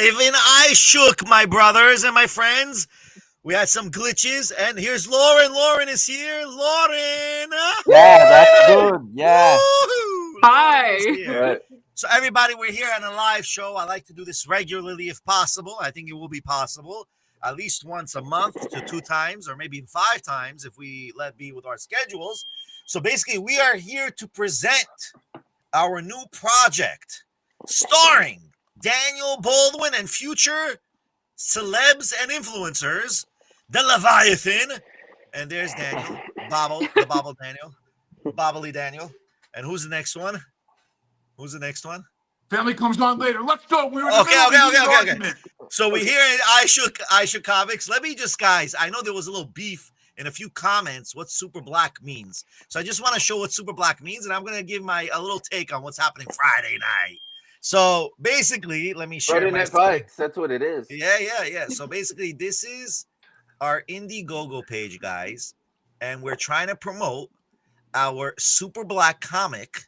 live in Ishook, my brothers and my friends. We had some glitches, and here's Lauren. Lauren is here. Lauren. Yeah, that's good. Yeah. Woo-hoo. Hi. Right. So everybody, we're here on a live show. I like to do this regularly if possible. I think it will be possible at least once a month to 2 times or maybe 5 times if we let be with our schedules. So basically, we are here to present our new project starring Daniel Baldwin and future celebs and influencers, the Leviathan. And there's Daniel, the Bobble Daniel, Bobbly Daniel. And who's the next one? Who's the next one? Family comes on later. Let's go. We're in Okay. So we here in Aishuk Comics. Let me just, guys, I know there was a little beef in a few comments what Super Blaq means. So I just want to show what Super Blaq means, and I'm going to give a little take on what's happening Friday night. So basically, let me share Friday Night Fights. That's what it is. Yeah. So basically, this is our Indiegogo page, guys, and we're trying to promote our Super Blaq comic.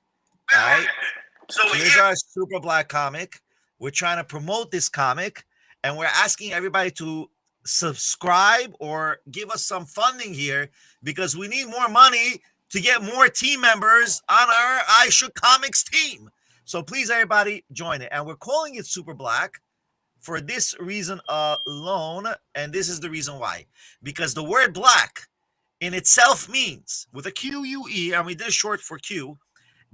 All right. So here's our Super Blaq comic. We're trying to promote this comic, and we're asking everybody to subscribe or give us some funding here because we need more money to get more team members on our Aishuk Comics team. So please, everybody, join it. And we're calling it Super Blaq for this reason alone, and this is the reason why. Because the word black in itself means, with a Q-U-E, and we did short for Q,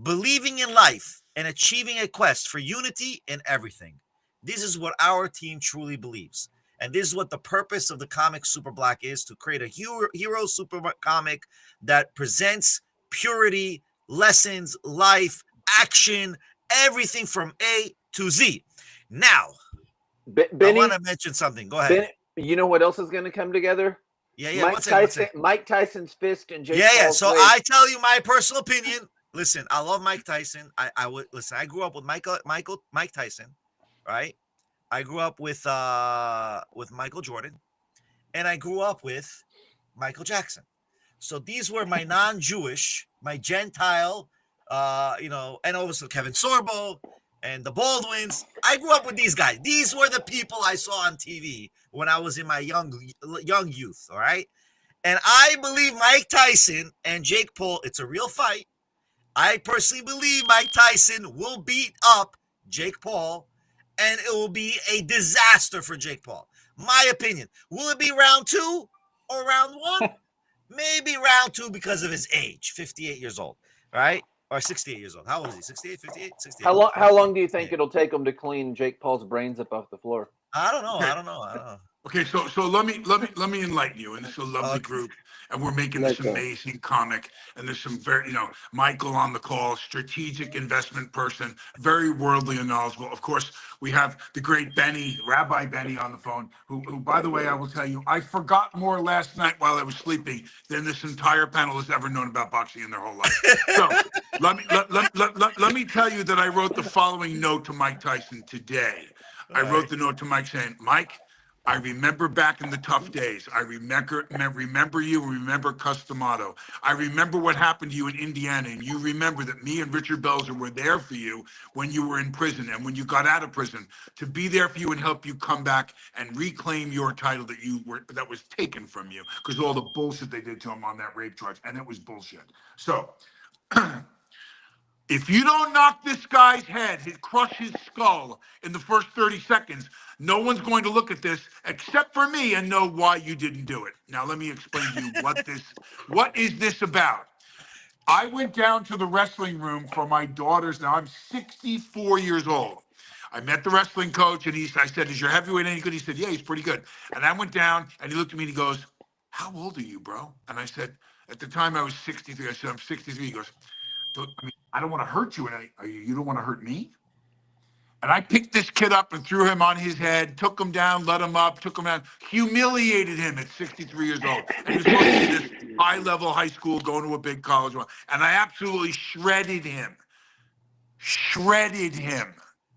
believing in life and achieving a quest for unity in everything. This is what our team truly believes. And this is what the purpose of the comic Super Blaq is, to create a hero super comic that presents purity, lessons, life, action, everything from A to Z. Now, Benny, I want to mention something. Go ahead. Benny, you know what else is going to come together? Yeah. Mike Tyson's fist and Jake Yeah. Paul's So blade. I tell you my personal opinion. Listen, I love Mike Tyson. I would listen. I grew up with Mike Tyson, right? I grew up with Michael Jordan, and I grew up with Michael Jackson. So these were my non-Jewish, my Gentile, and also Kevin Sorbo and the Baldwins. I grew up with these guys. These were the people I saw on TV when I was in my young youth. All right, and I believe Mike Tyson and Jake Paul. It's a real fight. I personally believe Mike Tyson will beat up Jake Paul, and it will be a disaster for Jake Paul. My opinion. Will it be round 2 or round 1? Maybe round 2 because of his age, 58 years old, right? Or 68 years old. How old is he? 68, 58, 68. How long do you think it'll take him to clean Jake Paul's brains up off the floor? I don't know. Okay, so let me enlighten you. And this is a lovely group, and we're making this amazing comic. And there's some very, Michael on the call, strategic investment person, very worldly and knowledgeable. Of course, we have the great Rabbi Benny on the phone, who, by the way, I will tell you, I forgot more last night while I was sleeping than this entire panel has ever known about boxing in their whole life. So let me tell you that I wrote the following note to Mike Tyson today. I wrote the note to Mike saying, Mike, I remember back in the tough days. I remember you, remember Customato. I remember what happened to you in Indiana, and you remember that me and Richard Belzer were there for you when you were in prison and when you got out of prison, to be there for you and help you come back and reclaim your title that was taken from you because all the bullshit they did to him on that rape charge, and it was bullshit. So if you don't knock this guy's head, crush his skull in the first 30 seconds, no one's going to look at this except for me and know why you didn't do it. Now, let me explain to you what is this about? I went down to the wrestling room for my daughters. Now, I'm 64 years old. I met the wrestling coach, and I said, is your heavyweight any good? He said, yeah, he's pretty good. And I went down, and he looked at me, and he goes, how old are you, bro? And I said, at the time, I was 63. I said, I'm 63. He goes, I don't want to hurt you, and you don't want to hurt me? And I picked this kid up and threw him on his head, took him down, let him up, took him down, humiliated him at 63 years old. And he was going to this high-level high school, going to a big college. And I absolutely shredded him.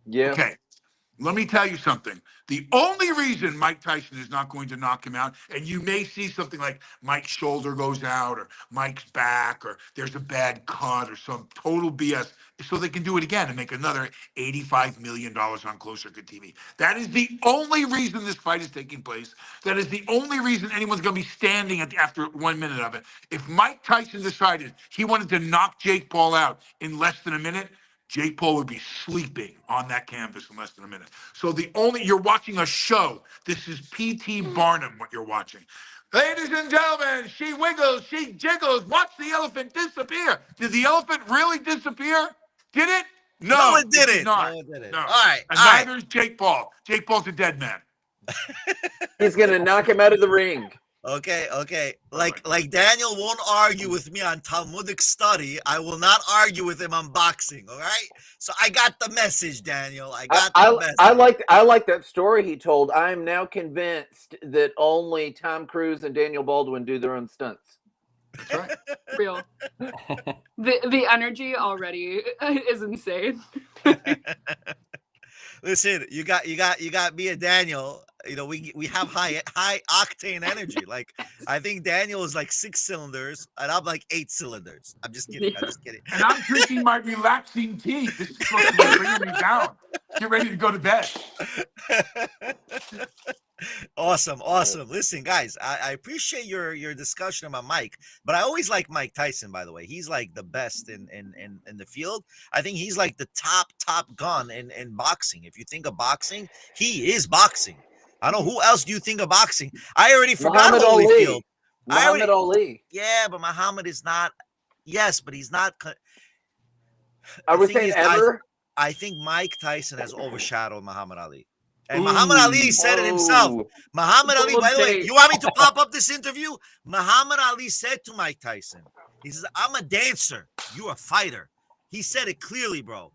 Yeah. Okay, let me tell you something. The only reason Mike Tyson is not going to knock him out, and you may see something like Mike's shoulder goes out or Mike's back or there's a bad cut or some total BS, so they can do it again and make another $85 million on Closed Circuit TV. That is the only reason this fight is taking place. That is the only reason anyone's going to be standing after 1 minute of it. If Mike Tyson decided he wanted to knock Jake Paul out in less than a minute, Jake Paul would be sleeping on that canvas in less than a minute. So you're watching a show. This is P.T. Barnum, what you're watching. Ladies and gentlemen, she wiggles, she jiggles. Watch the elephant disappear. Did the elephant really disappear? Did it? No, it didn't. Did not. No, it didn't. No. All right. And all neither right. is Jake Paul. Jake Paul's a dead man. He's gonna knock him out of the ring. Okay. Like Daniel won't argue with me on Talmudic study. I will not argue with him on boxing. All right. So I got the message, Daniel. I got the message. I like that story he told. I'm now convinced that only Tom Cruise and Daniel Baldwin do their own stunts. That's right. Real. The energy already is insane. Listen, you got me and Daniel. You know, we have high octane energy. Like, I think Daniel is like 6 cylinders, and I'm like 8 cylinders. I'm just kidding. And I'm drinking my relaxing tea. This is supposed to be bringing me down. Get ready to go to bed. Awesome. Listen, guys, I appreciate your discussion about Mike, but I always like Mike Tyson. By the way, he's like the best in the field. I think he's like the top gun in boxing. If you think of boxing, he is boxing. I don't know who else do you think of boxing. I already forgot Holyfield. Muhammad Ali. Yeah, but Muhammad is not. Yes, but he's not. Are we saying ever? I think Mike Tyson has overshadowed Muhammad Ali. And Muhammad Ali said it himself. Muhammad Ali, by the way, you want me to pop up this interview? Muhammad Ali said to Mike Tyson, he says, I'm a dancer. You're a fighter. He said it clearly, bro.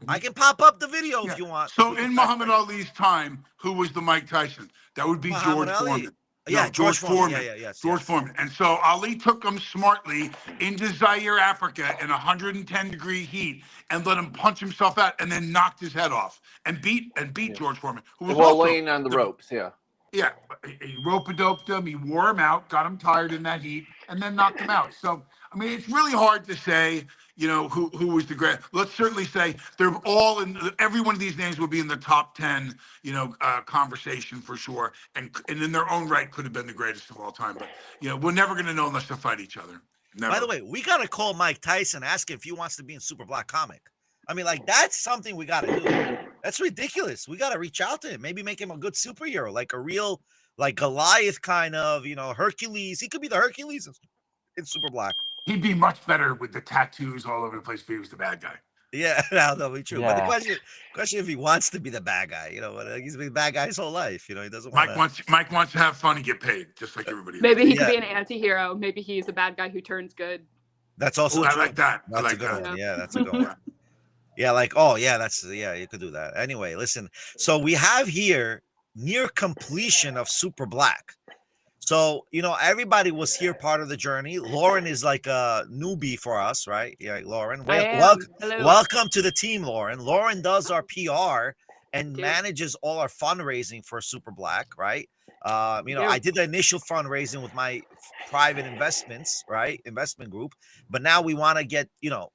I can pop up the video if you want. So in Muhammad Ali's time, who was the Mike Tyson? That would be Muhammad George Ali. Foreman. Yeah, No, George Foreman. George Foreman. And so Ali took him smartly into Zaire, Africa in 110-degree heat and let him punch himself out and then knocked his head off and beat George Foreman, who was While also laying on the ropes, yeah. Yeah, he rope-a-doped him, he wore him out, got him tired in that heat, and then knocked him out. So, I mean, it's really hard to say, you know, who was the great. Let's certainly say they're all in. Every one of these names will be in the top 10, you know, conversation for sure, and in their own right could have been the greatest of all time. But you know, we're never going to know unless they fight each other. Never. By the way, we gotta call Mike Tyson, ask him if he wants to be in Super Black Comic. I mean, like, that's something we gotta do. That's ridiculous. We gotta reach out to him. Maybe make him a good superhero, like a real, like Goliath kind of, you know, Hercules. He could be the Hercules in Super Black. He'd be much better with the tattoos all over the place if he was the bad guy. Yeah, that'll be true. Yeah. But the question if he wants to be the bad guy, you know, he's been the bad guy his whole life. You know, he doesn't want Mike wants to have fun and get paid, just like everybody else. Maybe he could be an anti-hero. Maybe he's a bad guy who turns good. That's also Ooh, true. I like that. That's I like a good that. one. Yeah, that's a good one. Yeah, like, oh yeah, you could do that. Anyway, listen. So we have here near completion of Super Black. So, you know, everybody was here part of the journey. Lauren is like a newbie for us, right? Yeah, Lauren. Welcome to the team, Lauren. Lauren does our PR and manages all our fundraising for Super Black, right? You know, I did the initial fundraising with my private investments, right? Investment group. But now we want to get, you know,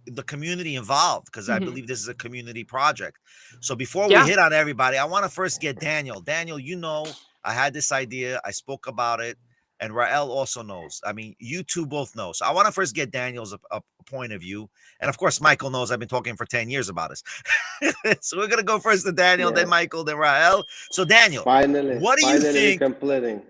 the community involved because I believe this is a community project. So before we hit on everybody, I want to first get Daniel. Daniel, you know, I had this idea. I spoke about it. And Rael also knows. I mean, you two both know. So I want to first get Daniel's a point of view. And of course, Michael knows I've been talking for 10 years about this. So we're going to go first to Daniel, then Michael, then Rael. So Daniel, what do you think? Completing.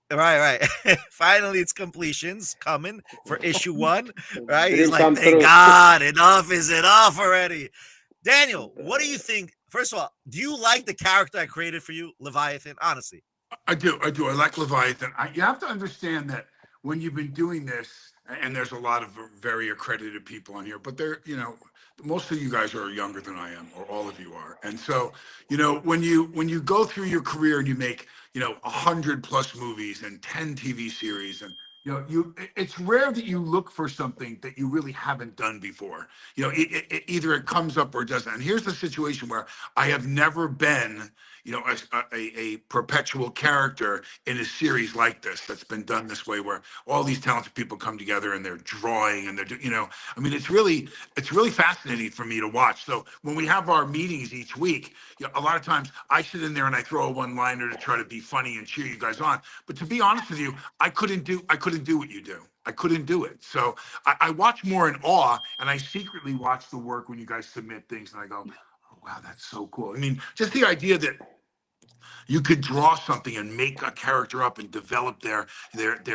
Right. Finally, it's completions coming for issue 1. Right. He's like, Come thank through. God, enough is enough already. Daniel, what do you think? First of all, do you like the character I created for you, Leviathan? Honestly. I do. I like Leviathan. You have to understand that when you've been doing this, and there's a lot of very accredited people on here, but they're, you know, most of you guys are younger than I am, or all of you are. And so, you know, when you go through your career and you make, you know, 100+ movies and 10 TV series, and It's rare that you look for something that you really haven't done before. Either it comes up or it doesn't. And here's the situation where I have never been, a perpetual character in a series like this that's been done this way, where all these talented people come together and they're drawing and I mean, it's really fascinating for me to watch. So when we have our meetings each week, a lot of times I sit in there and I throw a one-liner to try to be funny and cheer you guys on. But to be honest with you, I couldn't do what you do. I couldn't do it. So I watch more in awe, and I secretly watch the work when you guys submit things, and I go, oh, wow, that's so cool. I mean, just the idea that you could draw something and make a character up and develop their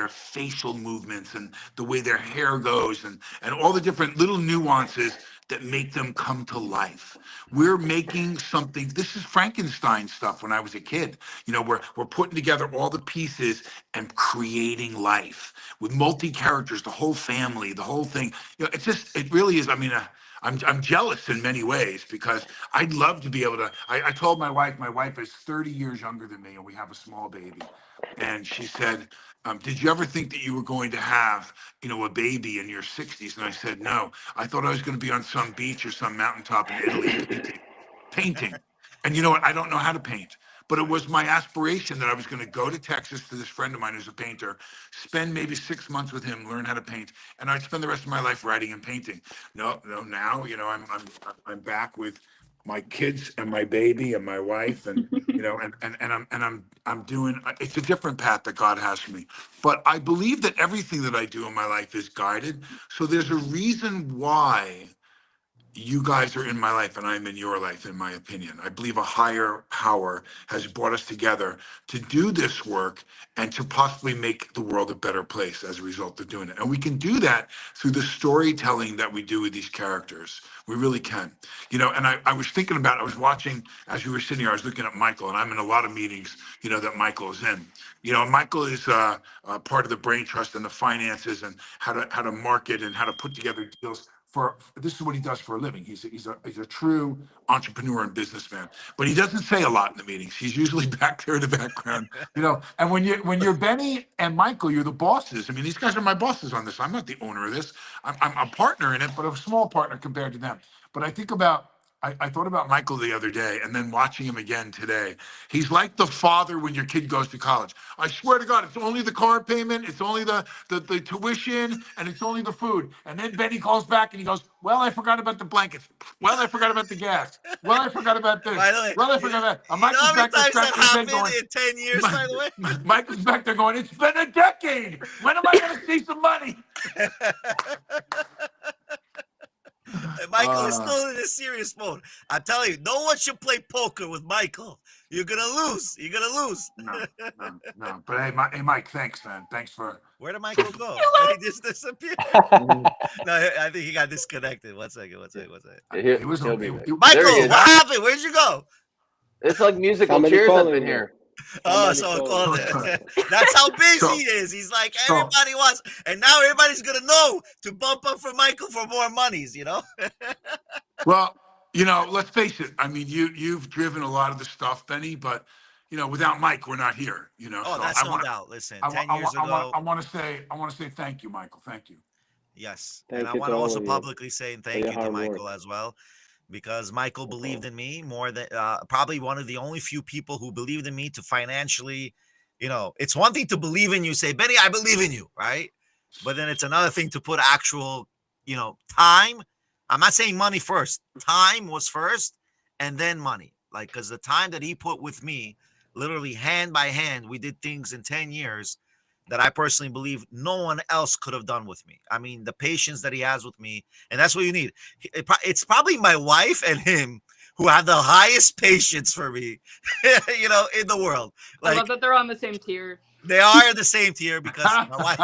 facial movements and the way their hair goes and all the different little nuances that make them come to life. We're making something. This is Frankenstein stuff when I was a kid. We're putting together all the pieces and creating life with multi characters, the whole family, the whole thing. It really is. I mean, I'm jealous in many ways because I'd love to be able to. I told my wife is 30 years younger than me, and we have a small baby. And she said, did you ever think that you were going to have, a baby in your 60s? And I said, no. I thought I was going to be on some beach or some mountaintop in Italy painting. And you know what? I don't know how to paint. But it was my aspiration that I was going to go to Texas to this friend of mine who's a painter, spend maybe 6 months with him, learn how to paint, and I'd spend the rest of my life writing and painting. No, now, I'm back with my kids and my baby and my wife, and I'm doing. It's a different path that God has for me. But I believe that everything that I do in my life is guided. So there's a reason why you guys are in my life and I'm in your life, in my opinion. I believe a higher power has brought us together to do this work and to possibly make the world a better place as a result of doing it. And we can do that through the storytelling that we do with these characters. We really can. And I was thinking about, I was watching, as you were sitting here, I was looking at Michael, and I'm in a lot of meetings, that Michael is in. Michael is part of the brain trust and the finances and how to market and how to put together deals. This is what he does for a living. He's a true entrepreneur and businessman, but he doesn't say a lot in the meetings. He's usually back there in the background, And when you're Benny and Michael, you're the bosses. I mean, these guys are my bosses on this. I'm not the owner of this. I'm a partner in it, but a small partner compared to them. But I thought about Michael the other day, and then watching him again today. He's like the father when your kid goes to college. I swear to God, it's only the car payment, it's only the tuition, and it's only the food. And then Benny calls back and he goes, well, I forgot about the blankets. Well, I forgot about the gas. Well, I forgot about this. By the way, Well, I forgot about that. how many times that happened in 10 years, by the way? Michael's back there going, it's been a decade. When am I going to see some money? Michael is still in a serious mode. I'm telling you, no one should play poker with Michael. You're gonna lose. No. But hey, Mike, thanks, man. Thanks for. Where did Michael go? He just disappeared. No, I think he got disconnected. One second. He was Michael, what happened? Where'd you go? It's like musical chairs up in here. Oh, so that's how busy he is. He's like, everybody wants, and now everybody's gonna know to bump up for Michael for more monies, Well, let's face it. I mean, you've driven a lot of the stuff, Benny, but without Mike, we're not here. Oh, so that's no doubt. Listen, 10 years ago, I want to say thank you, Michael. Thank you. Yes, and I want to also publicly say thank you to Michael as well. Because Michael believed in me more than probably one of the only few people who believed in me to financially, it's one thing to believe in you, say, Benny, I believe in you, right? But then it's another thing to put actual, time. I'm not saying money first. Time was first and then money. Like, because the time that he put with me, literally hand by hand, we did things in 10 years that I personally believe no one else could have done with me. I mean, the patience that he has with me, and that's what you need. It's probably my wife and him who have the highest patience for me, in the world. I love that they're on the same tier. They are the same tier because my wife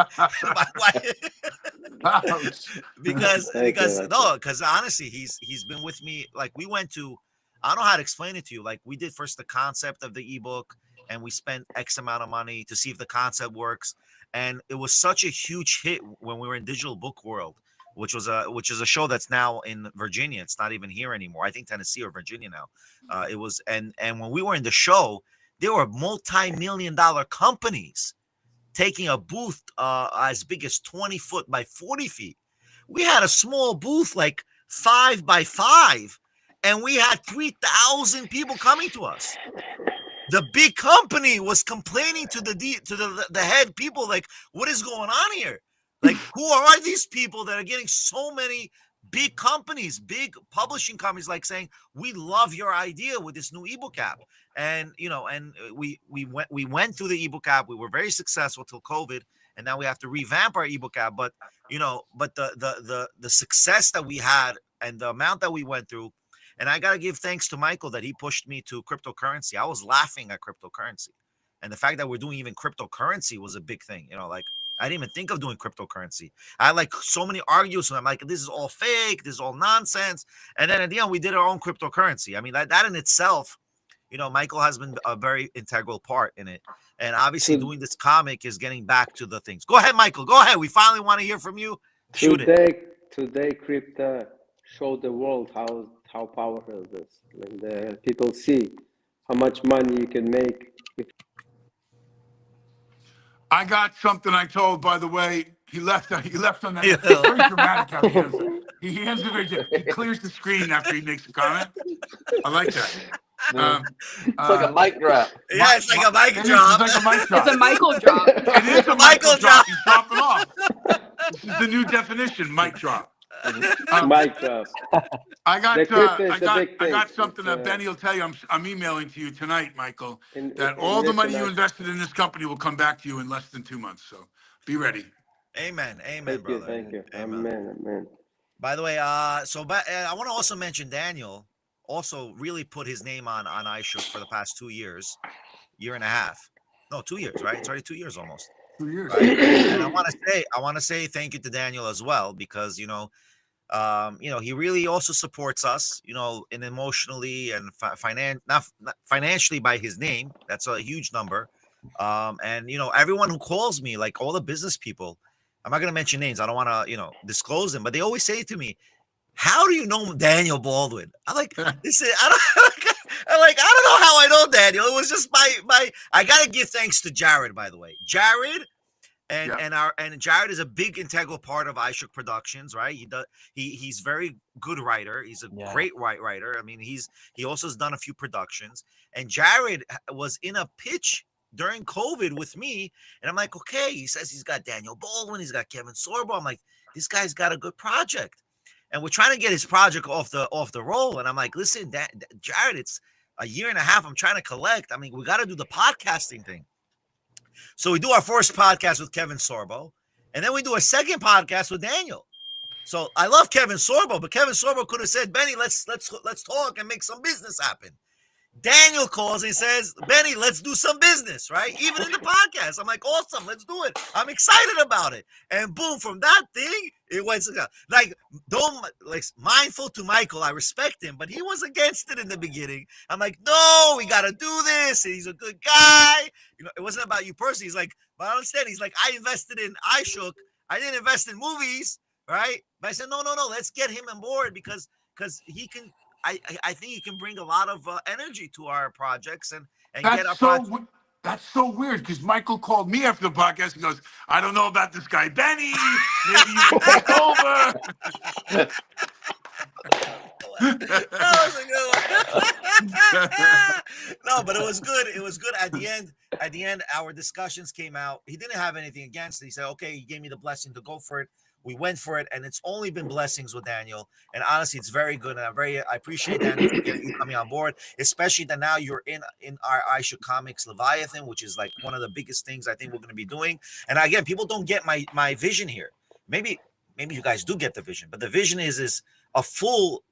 because honestly, he's been with me. Like, we went to, I don't know how to explain it to you. Like, we did first the concept of the ebook, and we spent X amount of money to see if the concept works. And it was such a huge hit when we were in Digital Book World, which is a show that's now in Virginia. It's not even here anymore. I think Tennessee or Virginia now. It was, and when we were in the show, there were multi-million-dollar companies taking a booth as big as 20 foot by 40 feet. We had a small booth like 5 by 5, and we had 3,000 people coming to us. The big company was complaining to the head people, like, what is going on here? Like, who are these people that are getting so many big companies, big publishing companies, like saying, we love your idea with this new ebook app. And, you know, and we went through the ebook app. We were very successful till COVID. And now we have to revamp our ebook app. But, you know, but the success that we had and the amount that we went through, and I got to give thanks to Michael that he pushed me to cryptocurrency. I was laughing at cryptocurrency. And the fact that we're doing even cryptocurrency was a big thing. You know, like, I didn't even think of doing cryptocurrency. I had like so many arguments, and I'm like, this is all fake. This is all nonsense. And then at the end, we did our own cryptocurrency. I mean, that in itself, you know, Michael has been a very integral part in it. And obviously doing this comic is getting back to the things. Go ahead, Michael. Go ahead. We finally want to hear from you. Shoot Today, crypto showed the world how powerful it is. Like the people see how much money you can make. I got something I told, by the way. He left on that. It's very dramatic how he ends it. He ends it very he clears the screen after he makes a comment. I like that. It's like a mic drop. Yeah, it's like a mic drop. It's like a mic drop. It's a Michael drop. It is a Michael drop. He's dropping off. This is the new definition, mic drop. Mic drop. I got something that Benny will tell you. I'm emailing to you tonight, Michael, that all the money you invested in this company will come back to you in less than 2 months. So be ready. Amen, brother. Thank you. Amen. Amen. By the way, I want to also mention Daniel also really put his name on Aishuk for the past 2 years, year and a half. No, 2 years, right? It's already 2 years almost. 2 years. Right? And I want to say thank you to Daniel as well, because you know, he really also supports us, you know, and emotionally and not financially by his name. That's a huge number. And you know, everyone who calls me, like all the business people, I'm not going to mention names. I don't want to, you know, disclose them, but they always say to me, how do you know Daniel Baldwin? I'm like, listen, I don't know how I know Daniel. It was just my I got to give thanks to Jared, by the way. Jared and Jared is a big integral part of Aishuk Productions, right? He's very good writer. He's a great writer. I mean, he also has done a few productions. And Jared was in a pitch during COVID with me, and I'm like, okay. He says he's got Daniel Baldwin, he's got Kevin Sorbo. I'm like, this guy's got a good project, and we're trying to get his project off the roll. And I'm like, listen, Jared, it's a year and a half. I'm trying to collect. I mean, we got to do the podcasting thing. So we do our first podcast with Kevin Sorbo, and then we do a second podcast with Daniel. So I love Kevin Sorbo, but Kevin Sorbo could have said, Benny, let's talk and make some business happen. Daniel calls and says, Benny, let's do some business, right? Even in the podcast. I'm like, awesome, let's do it. I'm excited about it. And boom, from that thing, it went like, mindful to Michael. I respect him, but he was against it in the beginning. I'm like, no, we got to do this. He's a good guy. You know, it wasn't about you personally. He's like, but I understand. He's like, I invested in Ishook. I didn't invest in movies, right? But I said, no, let's get him on board because he can. I think he can bring a lot of energy to our projects and get our projects. That's so weird because Michael called me after the podcast and goes, I don't know about this guy, Benny. Maybe you can take over. That was a good one. No, but it was good. It was good. At the end, our discussions came out. He didn't have anything against it. He said, okay, he gave me the blessing to go for it. We went for it, and it's only been blessings with Daniel. And honestly, it's very good, and I appreciate Daniel for you coming on board, especially that now you're in our Aishuk Comics Leviathan, which is like one of the biggest things I think we're going to be doing. And again, people don't get my vision here. Maybe you guys do get the vision, but the vision is a full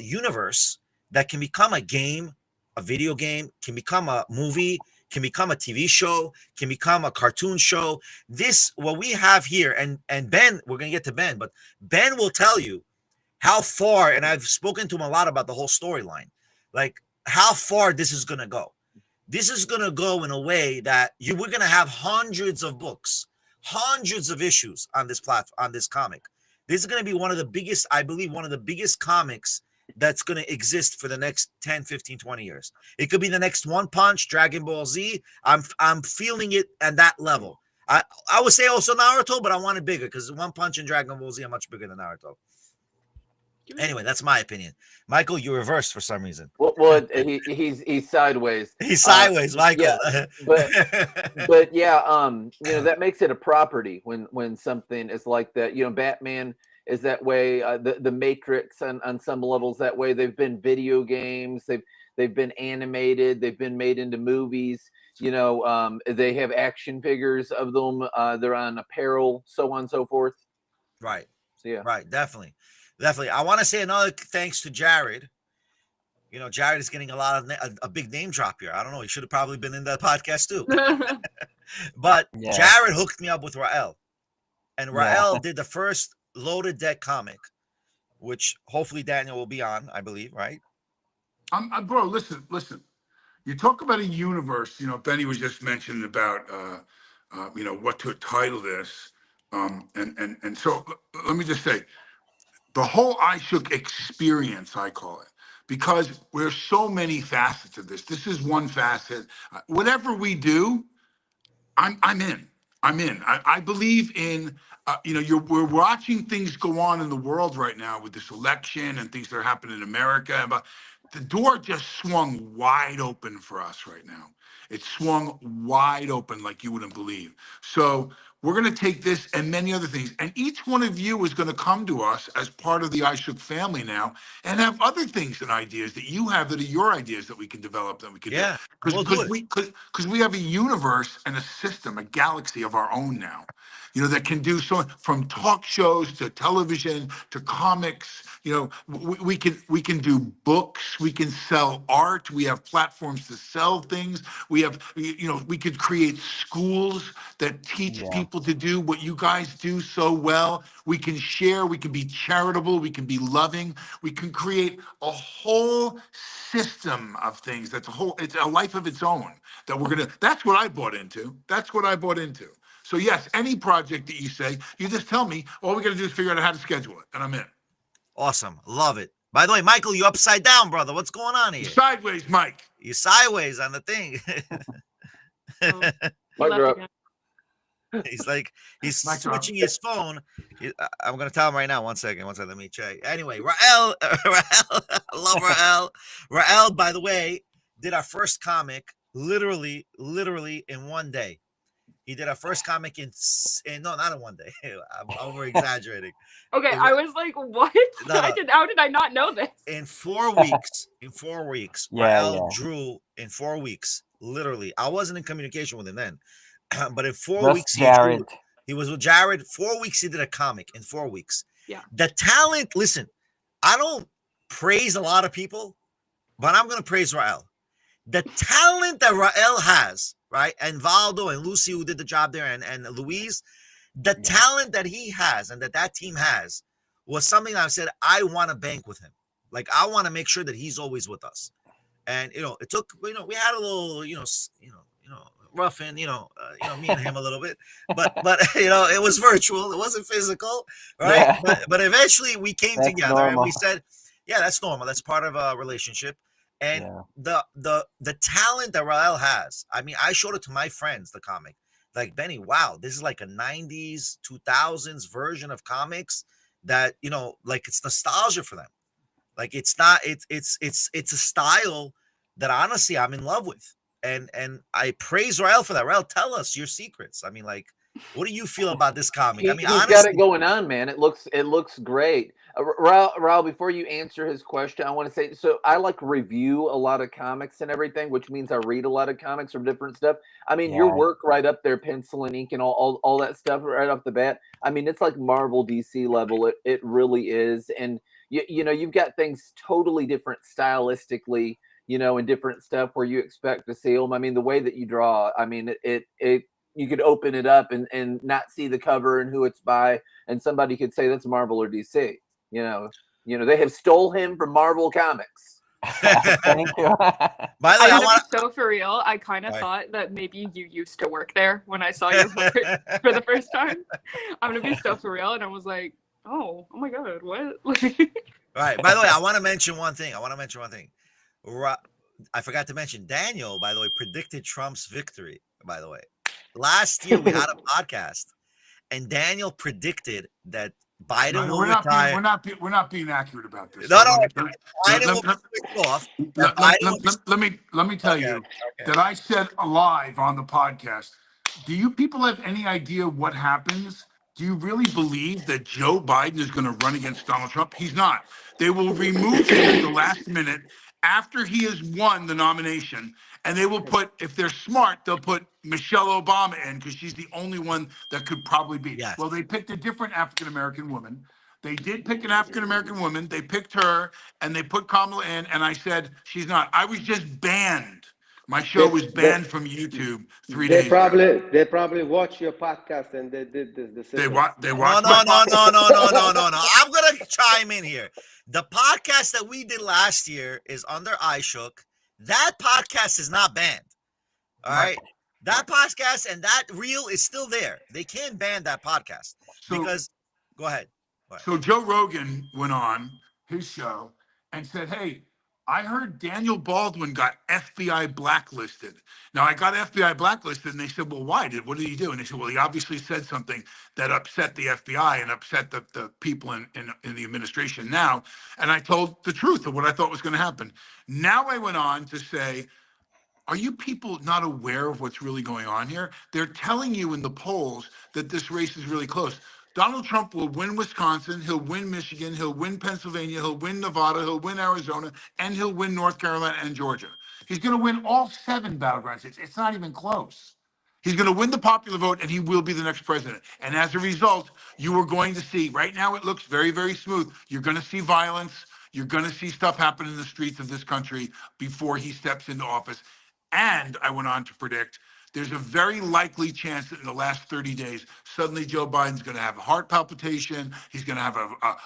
universe that can become a game, a video game, can become a movie, can become a TV show, can become a cartoon show. This, what we have here, and Ben, we're going to get to Ben, but Ben will tell you how far, and I've spoken to him a lot about the whole storyline, like how far this is going to go. This is going to go in a way that we're going to have hundreds of books, hundreds of issues on this platform, on this comic. This is going to be one of the biggest, I believe, one of the biggest comics that's going to exist for the next 10, 15, 20 years. It could be the next One Punch, Dragon Ball Z. I'm feeling it at that level. I would say also Naruto, but I want it bigger because One Punch and Dragon Ball Z are much bigger than Naruto. Anyway, that's my opinion. Michael, you reversed for some reason. Well, he's sideways. He's sideways, Michael. Yeah, but yeah, you know, that makes it a property when something is like that. You know, Batman is that way. The Matrix on some levels that way. They've been video games. They've been animated. They've been made into movies. You know, they have action figures of them. They're on apparel, so on and so forth. Right. So yeah. Right. Definitely. I want to say another thanks to Jared. You know, Jared is getting a big name drop here. I don't know. He should have probably been in the podcast too. But Jared hooked me up with Rael. And Rael did the first loaded deck comic, which hopefully Daniel will be on, I believe, right? Bro, listen. You talk about a universe, you know, Benny was just mentioning about, you know, what to title this. And so let me just say, the whole Aishuk experience, I call it, because there's so many facets of this. This is one facet. Whatever we do, I'm in. I believe in, you know, we're watching things go on in the world right now with this election and things that are happening in America. But the door just swung wide open for us right now. It swung wide open like you wouldn't believe. So we're going to take this and many other things. And each one of you is going to come to us as part of the Aishuk family now and have other things and ideas that you have that are your ideas that we can develop, that we can do. Because we have a universe and a system, a galaxy of our own now, you know, that can do so from talk shows to television to comics. You know, we can do books, we can sell art, we have platforms to sell things. We have, you know, we could create schools that teach people to do what you guys do so well. We can share, we can be charitable, we can be loving, we can create a whole system of things it's a life of its own that that's what I bought into. So yes, any project that you say, you just tell me, all we got to do is figure out how to schedule it, and I'm in. Awesome. Love it. By the way, Michael, you upside down, brother. What's going on here? You're sideways, Mike. You're sideways on the thing. He's switching his phone. I'm going to tell him right now. One second. Let me check. Anyway, Rael, I love Rael. Rael, by the way, did our first comic literally in one day. He did our first comic in no, not in one day. I'm over exaggerating. Okay, I was like, what? How did I not know this? In 4 weeks, Rael drew in 4 weeks. Literally, I wasn't in communication with him then, but in 4 weeks, he was with Jared. 4 weeks, he did a comic in 4 weeks. Yeah, the talent. Listen, I don't praise a lot of people, but I'm going to praise Rael. The talent that Rael has, right? And Valdo and Lucy, who did the job there, and Louise, the talent that he has and that team has was something I said, I want to bank with him. Like, I want to make sure that he's always with us. And, you know, it took, you know, we had a little, rough in, me and him a little bit, but, you know, it was virtual. It wasn't physical. Right. Yeah. But eventually we came together normal. And we said, yeah, that's normal. That's part of a relationship. And the talent that Rael has, I mean, I showed it to my friends, the comic, like, Benny, wow, this is like a 90s, 2000s version of comics that, you know, like, it's nostalgia for them. Like, it's a style that honestly I'm in love with. And I praise Rael for that. Rael, tell us your secrets. I mean, like, what do you feel about this comic? I mean, he's got it going on, man. It looks great. Rael, before you answer his question, I want to say, so I like review a lot of comics and everything, which means I read a lot of comics from different stuff. I mean, your work right up there, pencil and ink and all that stuff right off the bat. I mean, it's like Marvel, DC level. It really is. And you know, you've got things totally different stylistically, you know, and different stuff where you expect to see them. I mean, the way that you draw, I mean, it you could open it up and not see the cover and who it's by, and somebody could say that's Marvel or DC. You know, they have stole him from Marvel Comics. Thank you. By the way, I'm gonna be so for real. I kind of thought that maybe you used to work there when I saw your work for the first time. I'm gonna be so for real, and I was like, oh my god, what? All right. By the way, I want to mention one thing. I forgot to mention Daniel, by the way, predicted Trump's victory. By the way, last year we had a podcast, and Daniel predicted that Biden will retire. We're not being accurate about this. No, So no, let Biden will be switched off. me tell you that I said live on the podcast. Do you people have any idea what happens? Do you really believe that Joe Biden is going to run against Donald Trump? He's not. They will remove him at the last minute after he has won the nomination. And they will put, if they're smart, they'll put Michelle Obama in because she's the only one that could probably beat. Yes. Well, they picked a different African-American woman. They did pick an African-American woman. They picked her and they put Kamala in. And I said, she's not. I was just banned. My show was banned from YouTube 3 days ago. They probably watch your podcast and they did this decision. They No, watch. no. I'm gonna chime in here. The podcast that we did last year is under Ishook. That podcast is not banned. All right. That podcast and that reel is still there. They can't ban that podcast because. Go ahead. So Joe Rogan went on his show and said, "Hey, I heard Daniel Baldwin got FBI blacklisted." Now I got FBI blacklisted, and they said, "Well, why? What did he do?" And they said, "Well, he obviously said something that upset the FBI and upset the people in the administration now." And I told the truth of what I thought was going to happen. Now I went on to say, are you people not aware of what's really going on here? They're telling you in the polls that this race is really close. Donald Trump will win Wisconsin, he'll win Michigan, he'll win Pennsylvania, he'll win Nevada, he'll win Arizona, and he'll win North Carolina and Georgia. He's going to win all 7 battleground states. It's not even close. He's going to win the popular vote, and he will be the next president. And as a result, you are going to see, right now it looks very, very smooth. You're going to see violence. You're going to see stuff happen in the streets of this country before he steps into office. And I went on to predict there's a very likely chance that in the last 30 days, suddenly Joe Biden's going to have a heart palpitation. He's going to have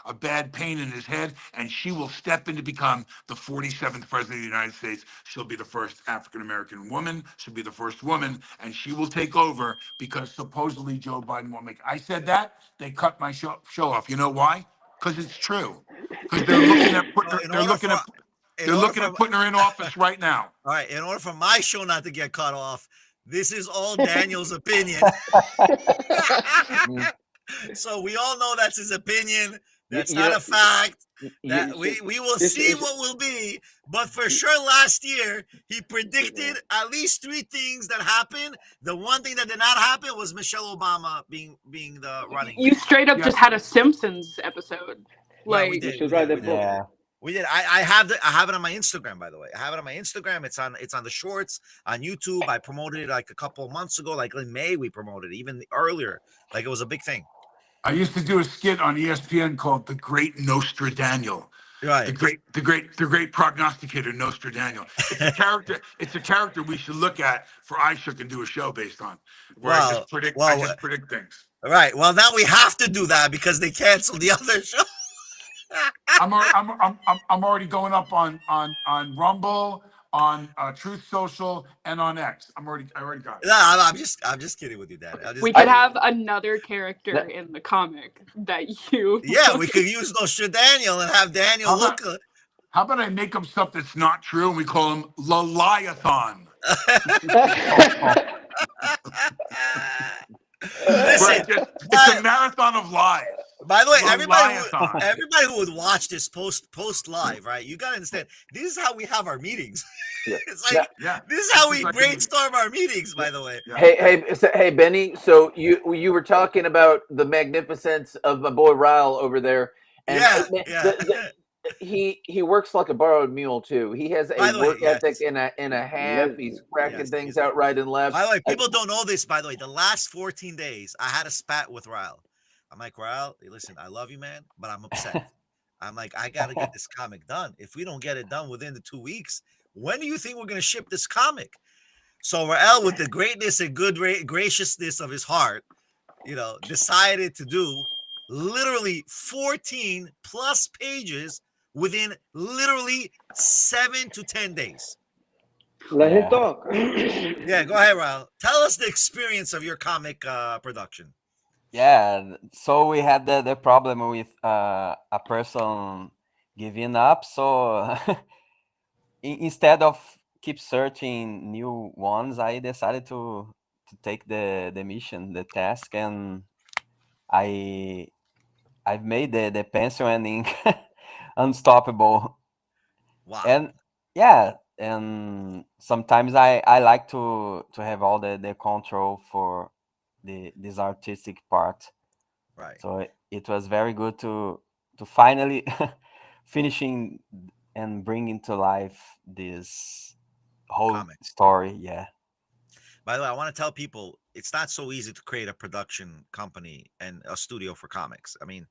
a bad pain in his head, and she will step in to become the 47th president of the United States. She'll be the first African-American woman. She'll be the first woman, and she will take over because supposedly Joe Biden won't make it. I said that. They cut my show off. You know why? Because it's true. Because they're looking at putting her in office right now. All right. In order for my show not to get cut off, this is all Daniel's opinion. So we all know that's his opinion. That's not a fact. That we will see what will be. But for sure, last year, he predicted at least 3 things that happened. The one thing that did not happen was Michelle Obama being the running. You straight up just had a Simpsons episode. Like, we did. You should write a book. We did. I have it on my Instagram, by the way. I have it on my Instagram. It's on the shorts on YouTube. I promoted it like a couple of months ago. Like in May, we promoted it even earlier. Like it was a big thing. I used to do a skit on ESPN called "The Great Nostradaniel." Right. The great prognosticator Nostradaniel. It's a character we should look at for Aishuk and do a show based on. Where I just predict things. All right. Well, now we have to do that because they canceled the other show. I'm already going up on Rumble, on Truth Social, and on X. I already got it. No, I'm just kidding with you, Dad. We could have another character in the comic that you. Yeah, we could use Daniel and have Daniel look. How about I make up stuff that's not true and we call him Leviathan? Listen, it's a marathon of lies. By the way, everybody who would watch this post live, right? You gotta understand. This is how we have our meetings. Yeah. It's like this is how we brainstorm our meetings. By the way. Yeah. Hey, Benny. So you were talking about the magnificence of my boy Rael over there, and he works like a borrowed mule too. He has a work ethic and a half. He's cracking things out right and left. By the way, people don't know this. By the way, the last 14 days, I had a spat with Rael. I'm like, Rael, listen, I love you, man, but I'm upset. I'm like, I got to get this comic done. If we don't get it done within the 2 weeks, when do you think we're going to ship this comic? So Rael, with the greatness and graciousness of his heart, decided to do literally 14 plus pages within literally 7 to 10 days. Let him talk. Yeah, go ahead, Rael. Tell us the experience of your comic production. Yeah, so we had the problem with a person giving up. So instead of keep searching new ones, I decided to take the mission, the task, and I've made the pencil and ink unstoppable. Wow. And yeah, and sometimes I like to have all the control for this artistic part. Right. So it was very good to finally finishing and bringing to life this whole Comic. story. Yeah. By the way, I want to tell people it's not so easy to create a production company and a studio for comics. I mean,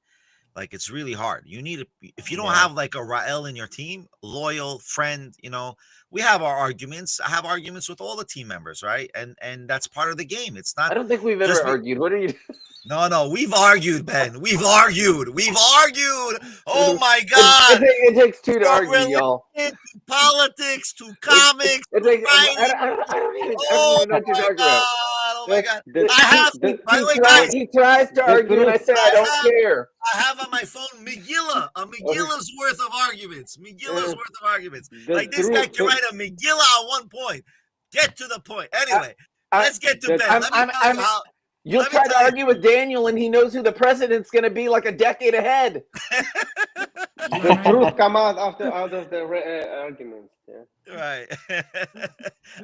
like it's really hard. You need if you don't Yeah. have like a Rael in your team, loyal friend, we have our arguments. I have arguments with all the team members, right? And that's part of the game. It's I not don't think we've just ever argued. What are you? No, we've argued, Ben. We've argued. Oh my God. It takes two to From argue, y'all. religion to politics to comics to I writing. don't even Oh know what you're my talking God. about. Oh my God. The- I have, the- by the way, guys, He tries to argue, and I say I don't care. I have on my phone Megillah's worth of arguments. Megillah's worth of arguments. the Like this guy truth- can write a Megillah at one point. Get to the point. Anyway, let's get to the- Ben. Let me tell you how. You'll Let me try to tell you- argue with Daniel, and he knows who the president's going to be like a decade ahead. The truth come out of the arguments. Yeah. Right.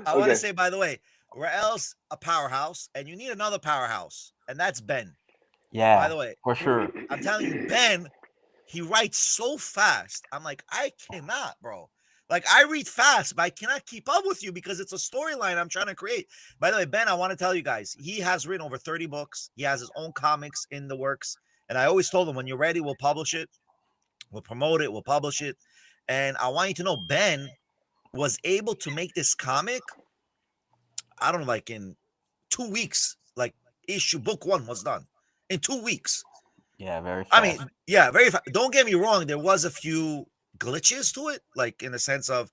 I want to say, by the way, Rael's a powerhouse, and you need another powerhouse, and that's Ben. Yeah. By the way, for sure. I'm telling you, Ben, he writes so fast. I'm like, I cannot, bro. Like, I read fast, but I cannot keep up with you because it's a storyline I'm trying to create. By the way, Ben, I want to tell you guys, he has written over 30 books. He has his own comics in the works. And I always told him, when you're ready, we'll publish it. We'll promote it. We'll publish it. And I want you to know, Ben was able to make this comic, I don't know, like in 2 weeks. Like, book 1 was done in 2 weeks. Yeah, very fast. I mean, yeah, very fast. Don't get me wrong. There was a few glitches to it, like in the sense of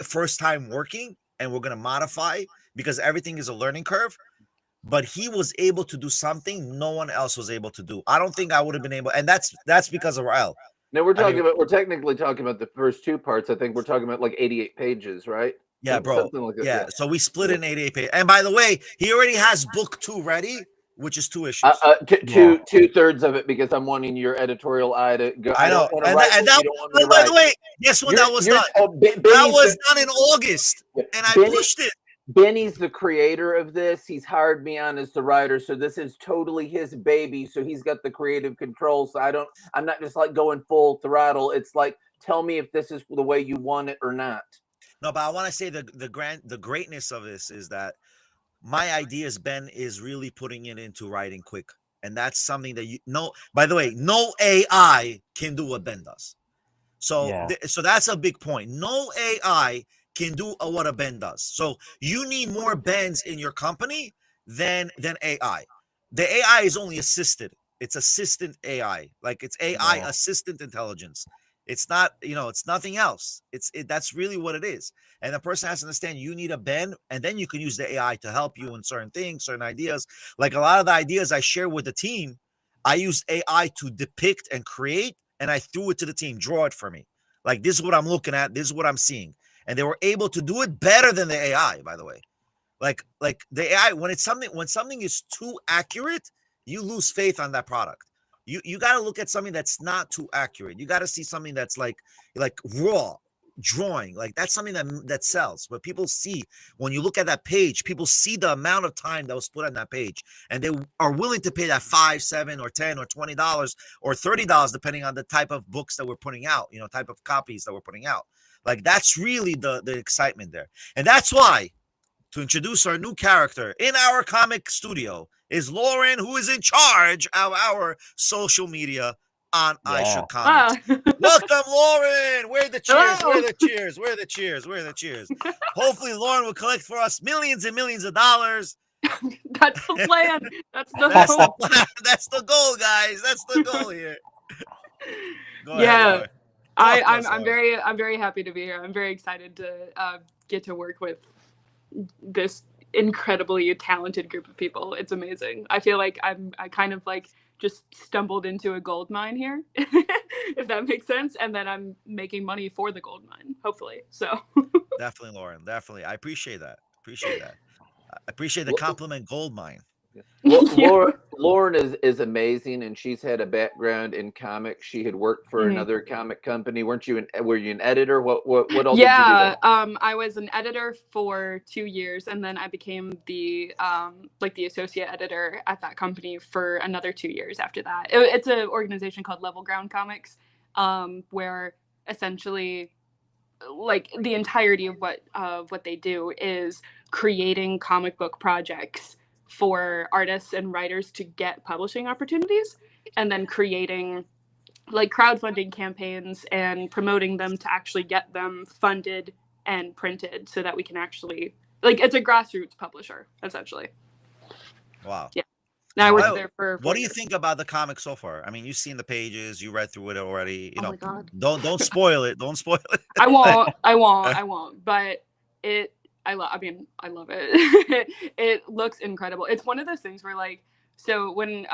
first time working, and we're going to modify because everything is a learning curve. But he was able to do something no one else was able to do. I don't think I would have been able, and that's because of Rael. No, we're technically talking about the first 2 parts. I think we're talking about like 88 pages, right? Yeah, bro. Something like that. Yeah. So we split in 88 pages. And by the way, he already has book 2 ready, which is 2 issues. 2/3 of it, because I'm wanting your editorial eye to go. I know. And by the way, guess when that was done? That was done in August, and I pushed it. Benny's the creator of this. He's hired me on as the writer, so this is totally his baby. So he's got the creative control. So I'm not just like going full throttle. It's like, tell me if this is the way you want it or not. No, but I want to say the greatness of this is that my ideas, Ben, is really putting it into writing quick. And that's something that by the way, no AI can do what Ben does. So, so that's a big point. No AI can do what a Ben does. So you need more Bens in your company than AI. The AI is only assisted. It's assistant AI. Like it's AI assistant intelligence. It's not, it's nothing else. That's really what it is. And the person has to understand you need a Ben, and then you can use the AI to help you in certain things, certain ideas. Like a lot of the ideas I share with the team, I used AI to depict and create, and I threw it to the team, draw it for me. Like, this is what I'm looking at. This is what I'm seeing. And they were able to do it better than the AI, by the way. Like the AI, when something is too accurate, you lose faith on that product. You got to look at something that's not too accurate. You got to see something that's like raw drawing. Like that's something that sells. But people see, when you look at that page, people see the amount of time that was put on that page, and they are willing to pay that $5, $7, or $10 or $20 or $30, depending on the type of books that we're putting out, type of copies that we're putting out. Like that's really the excitement there. And that's why, to introduce our new character in our comic studio, is Lauren, who is in charge of our social media on Aishuk Comics. Welcome, Lauren. Where are the cheers? Where are the cheers? Where are the cheers? Where are the cheers? Hopefully, Lauren will collect for us millions and millions of dollars. That's the plan. That's the plan. That's the goal, guys. That's the goal here. Go ahead, Lauren. I'm very happy to be here. I'm very excited to get to work with this incredibly talented group of people. It's amazing. I feel like I kind of like just stumbled into a gold mine here, if that makes sense. And then I'm making money for the gold mine, hopefully. So Definitely, Lauren. Definitely. I appreciate that. I appreciate the compliment, gold mine. Well, Lauren is amazing, and she's had a background in comics. She had worked for another comic company. Were you an editor? What all did you do there? I was an editor for 2 years, and then I became the the associate editor at that company for another 2 years after that. It's an organization called Level Ground Comics, where essentially like the entirety of what they do is creating comic book projects for artists and writers to get publishing opportunities, and then creating like crowdfunding campaigns and promoting them to actually get them funded and printed so that we can actually, like, it's a grassroots publisher essentially. Wow. Yeah. Now I worked there for 4 What do you years. think about the comic so far? I mean, you've seen the pages, you read through it already. You know, my God. Don't spoil it. Don't spoil it. I won't. But I love it. It looks incredible. It's one of those things where, like, so when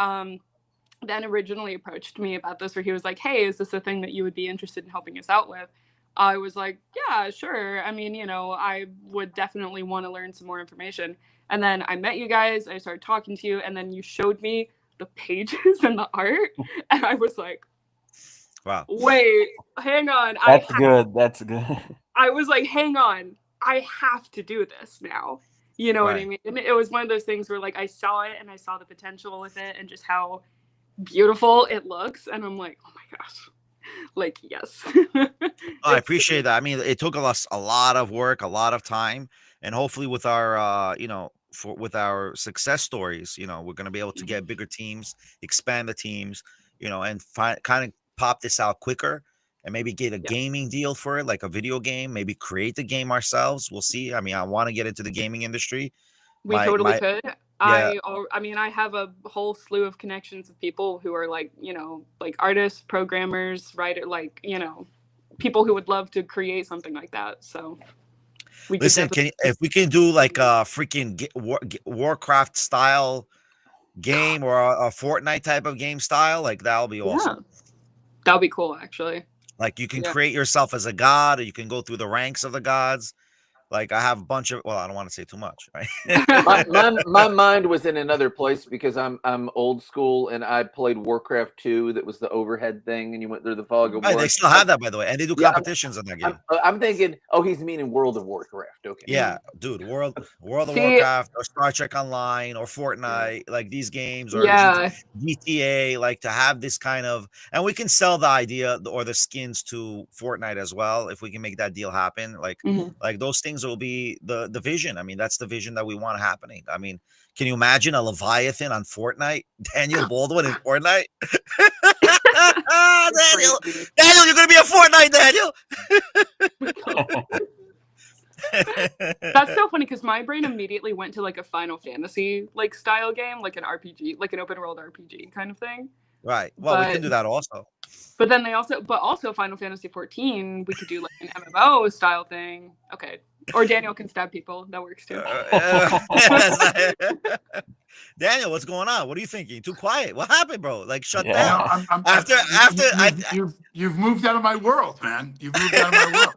Dan originally approached me about this, where he was like, "Hey, is this a thing that you would be interested in helping us out with?" I was like, "Yeah, sure. I mean, I would definitely want to learn some more information." And then I met you guys, I started talking to you, and then you showed me the pages and the art, and I was like, wow. Wait, hang on. That's good. I was like, hang on. I have to do this now. You know what I mean? And it was one of those things where, like, I saw it and I saw the potential with it and just how beautiful it looks. And I'm like, oh my gosh. Like, yes. I appreciate that. I mean, it took us a lot of work, a lot of time, and hopefully with our, with our success stories, we're going to be able to get bigger teams, expand the teams, and kind of pop this out quicker and maybe get a gaming deal for it, like a video game, maybe create the game ourselves. We'll see. I mean, I want to get into the gaming industry. We totally could. Yeah. I have a whole slew of connections of people who are like, like artists, programmers, writer, like, people who would love to create something like that. So listen, if we can do like a freaking Warcraft style game or a Fortnite type of game style, like that'll be awesome. That'll be cool, actually. Like you can create yourself as a god, or you can go through the ranks of the gods. Like I have a bunch of, well, I don't want to say too much, right? my mind was in another place because I'm old school and I played Warcraft 2. That was the overhead thing, and you went through the fog of war. They still have that, by the way, and they do competitions in that game. I'm thinking, oh, he's meaning World of Warcraft. Okay. Yeah, dude, World of Warcraft or Star Trek Online or Fortnite, like these games, or GTA, like to have this kind of, and we can sell the idea or the skins to Fortnite as well if we can make that deal happen. Like, like those things will be the vision. I mean, that's the vision that we want happening. I mean, can you imagine a Leviathan on Fortnite? Daniel Baldwin in Fortnite? Daniel, you're gonna be a Fortnite, Daniel. That's so funny because my brain immediately went to like a Final Fantasy like style game, like an RPG, like an open world RPG kind of thing. Right. Well, we can do that also. But then also Final Fantasy 14, we could do like an MMO style thing. Okay. Or Daniel can stab people. That works too. Daniel, what's going on? What are you thinking? Too quiet. What happened, bro? Like shut down. You've moved out of my world, man. You've moved out of my world.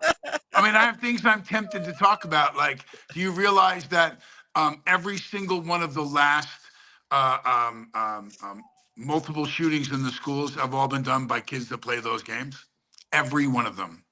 I mean, I have things I'm tempted to talk about. Like, do you realize that every single one of the last multiple shootings in the schools have all been done by kids that play those games? Every one of them.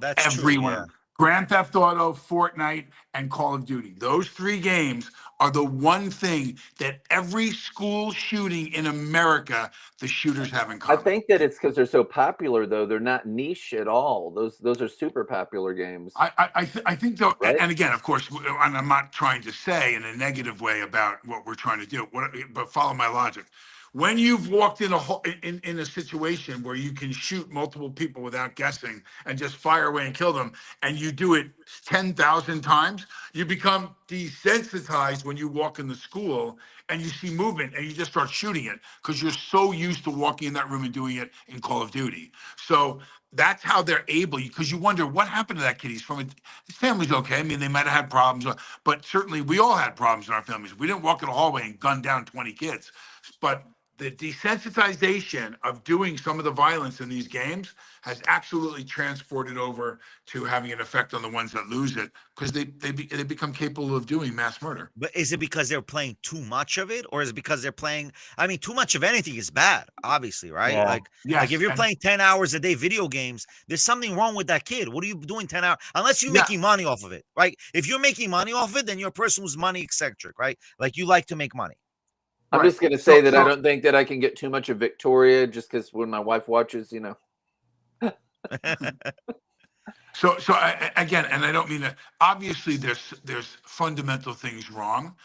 That's every true, one. Yeah. Grand Theft Auto, Fortnite, and Call of Duty. Those three games are the one thing that every school shooting in America, the shooters have in common. I think that it's because they're so popular, though. They're not niche at all. Those are super popular games. I think though, right? And again, of course, and I'm not trying to say in a negative way about what we're trying to do, but follow my logic. When you've walked in a situation where you can shoot multiple people without guessing and just fire away and kill them, and you do it 10,000 times, you become desensitized when you walk in the school and you see movement and you just start shooting it because you're so used to walking in that room and doing it in Call of Duty. So that's how they're able, because you wonder what happened to that kid. His family's okay. I mean, they might have had problems, but certainly we all had problems in our families. We didn't walk in the hallway and gun down 20 kids, but the desensitization of doing some of the violence in these games has absolutely transported over to having an effect on the ones that lose it, because they become capable of doing mass murder. But is it because they're playing too much of it, or is it because they're playing? I mean, too much of anything is bad, obviously, right? Yeah. Like Yes, if you're and- playing 10 hours a day video games, there's something wrong with that kid. What are you doing 10 hours? Unless you're Yeah. making money off of it, right? If you're making money off of it, then you're a person who's money eccentric, right? Like you like to make money. I'm Right. just going to say that I So- don't think that I can get too much of Victoria, just because when my wife watches, you know. So again, and I don't mean that. Obviously, there's fundamental things wrong.